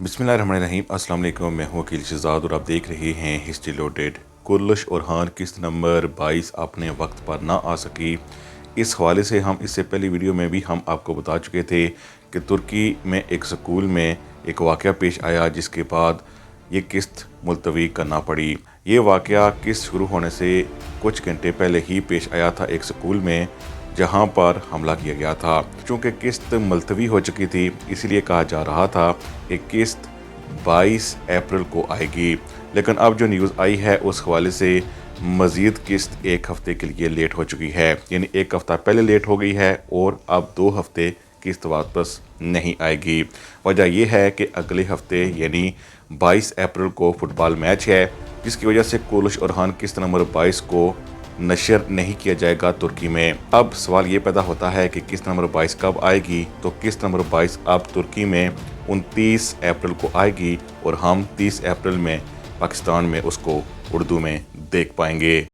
बिस्मिल्लाहिर्रहमानिर्रहीम। अस्सलाम वालेकुम। मैं हूं वकील शहजाद और आप देख रहे हैं हिस्ट्री लोडेड। कुर्लश ओरहान किस्त नंबर 22 अपने वक्त पर ना आ सकी। इस हवाले से हम इससे पहली वीडियो में भी हम आपको बता चुके थे कि तुर्की में एक स्कूल में एक वाक़या पेश आया जिसके बाद ये किस्त मुलतवी करना पड़ी। ये वाक़या किस्त शुरू होने से कुछ घंटे पहले ही पेश आया था एक स्कूल में जहां पर हमला किया गया था। चूँकि किस्त मुलतवी हो चुकी थी इसलिए कहा जा रहा था कि किस्त 22 अप्रैल को आएगी, लेकिन अब जो न्यूज़ आई है उस हवाले से मज़ीद किस्त एक हफ़्ते के लिए लेट हो चुकी है, यानी एक हफ़्ता पहले लेट हो गई है और अब 2 हफ़्ते किस्त वापस नहीं आएगी। वजह यह है कि अगले हफ़्ते यानी 22 अप्रैल को फुटबॉल मैच है, जिसकी वजह से कुर्लश ओरहान किस्त नंबर 22 को नशर नहीं किया जाएगा तुर्की में। अब सवाल ये पैदा होता है कि किस्त नंबर 22 कब आएगी, तो किस्त नंबर 22 अब तुर्की में 29 अप्रैल को आएगी और हम 30 अप्रैल में पाकिस्तान में उसको उर्दू में देख पाएंगे।